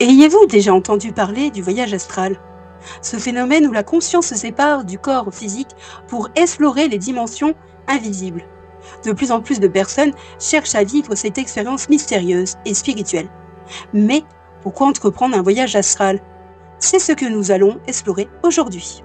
Ayez-vous déjà entendu parler du voyage astral? Ce phénomène où la conscience se sépare du corps physique pour explorer les dimensions invisibles. De plus en plus de personnes cherchent à vivre cette expérience mystérieuse et spirituelle. Mais pourquoi entreprendre un voyage astral? C'est ce que nous allons explorer aujourd'hui.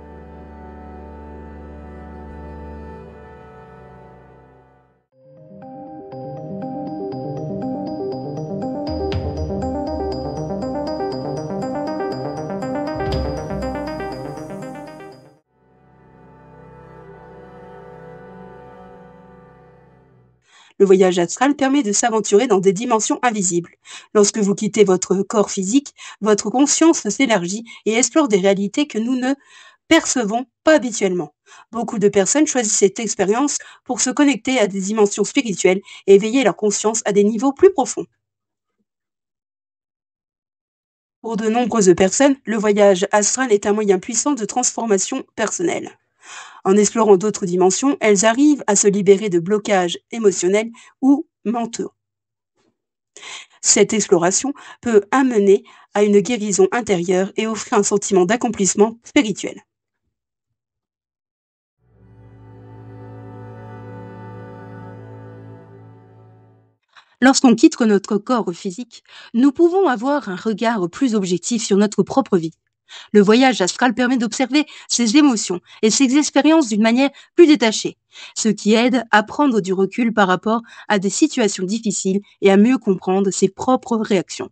Le voyage astral permet de s'aventurer dans des dimensions invisibles. Lorsque vous quittez votre corps physique, votre conscience s'élargit et explore des réalités que nous ne percevons pas habituellement. Beaucoup de personnes choisissent cette expérience pour se connecter à des dimensions spirituelles et éveiller leur conscience à des niveaux plus profonds. Pour de nombreuses personnes, le voyage astral est un moyen puissant de transformation personnelle. En explorant d'autres dimensions, elles arrivent à se libérer de blocages émotionnels ou mentaux. Cette exploration peut amener à une guérison intérieure et offrir un sentiment d'accomplissement spirituel. Lorsqu'on quitte notre corps physique, nous pouvons avoir un regard plus objectif sur notre propre vie. Le voyage astral permet d'observer ses émotions et ses expériences d'une manière plus détachée, ce qui aide à prendre du recul par rapport à des situations difficiles et à mieux comprendre ses propres réactions.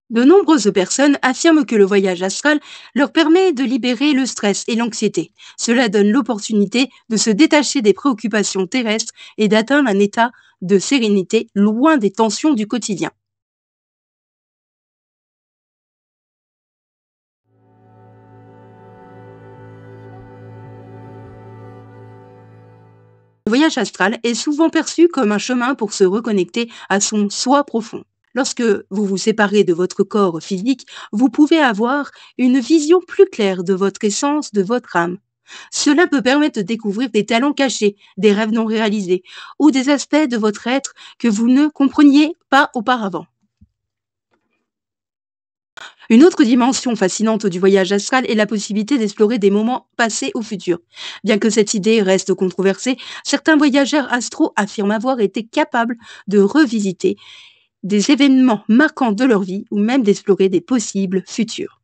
De nombreuses personnes affirment que le voyage astral leur permet de libérer le stress et l'anxiété. Cela donne l'opportunité de se détacher des préoccupations terrestres et d'atteindre un état de sérénité loin des tensions du quotidien. Le voyage astral est souvent perçu comme un chemin pour se reconnecter à son soi profond. Lorsque vous vous séparez de votre corps physique, vous pouvez avoir une vision plus claire de votre essence, de votre âme. Cela peut permettre de découvrir des talents cachés, des rêves non réalisés ou des aspects de votre être que vous ne compreniez pas auparavant. Une autre dimension fascinante du voyage astral est la possibilité d'explorer des moments passés ou futurs. Bien que cette idée reste controversée, certains voyageurs astraux affirment avoir été capables de revisiter des événements marquants de leur vie ou même d'explorer des possibles futurs.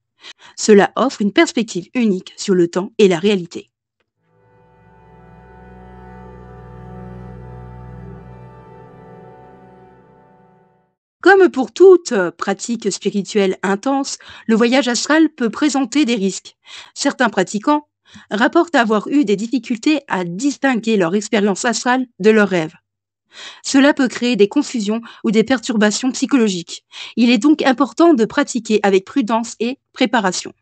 Cela offre une perspective unique sur le temps et la réalité. Comme pour toute pratique spirituelle intense, le voyage astral peut présenter des risques. Certains pratiquants rapportent avoir eu des difficultés à distinguer leur expérience astrale de leurs rêves. Cela peut créer des confusions ou des perturbations psychologiques. Il est donc important de pratiquer avec prudence et préparation.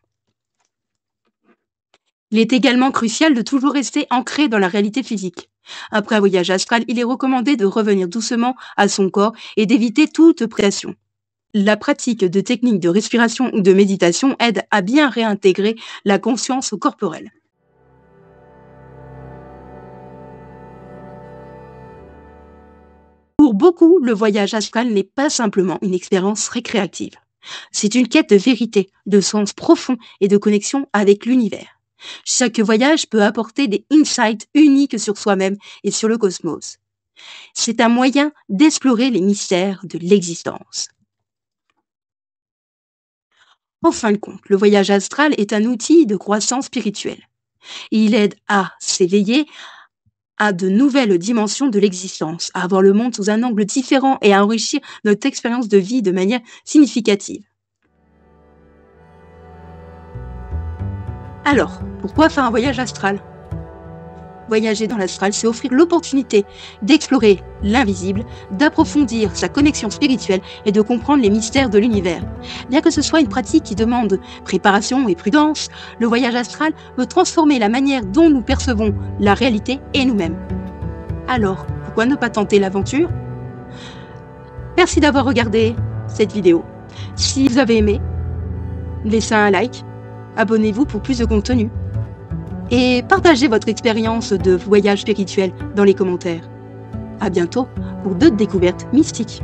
Il est également crucial de toujours rester ancré dans la réalité physique. Après un voyage astral, il est recommandé de revenir doucement à son corps et d'éviter toute pression. La pratique de techniques de respiration ou de méditation aide à bien réintégrer la conscience corporelle. Pour beaucoup, le voyage astral n'est pas simplement une expérience récréative. C'est une quête de vérité, de sens profond et de connexion avec l'univers. Chaque voyage peut apporter des insights uniques sur soi-même et sur le cosmos. C'est un moyen d'explorer les mystères de l'existence. En fin de compte, le voyage astral est un outil de croissance spirituelle. Il aide à s'éveiller à de nouvelles dimensions de l'existence, à voir le monde sous un angle différent et à enrichir notre expérience de vie de manière significative. Alors, pourquoi faire un voyage astral? Voyager dans l'astral, c'est offrir l'opportunité d'explorer l'invisible, d'approfondir sa connexion spirituelle et de comprendre les mystères de l'univers. Bien que ce soit une pratique qui demande préparation et prudence, le voyage astral peut transformer la manière dont nous percevons la réalité et nous-mêmes. Alors, pourquoi ne pas tenter l'aventure? Merci d'avoir regardé cette vidéo. Si vous avez aimé, laissez un like, abonnez-vous pour plus de contenu. Et partagez votre expérience de voyage spirituel dans les commentaires. À bientôt pour d'autres découvertes mystiques.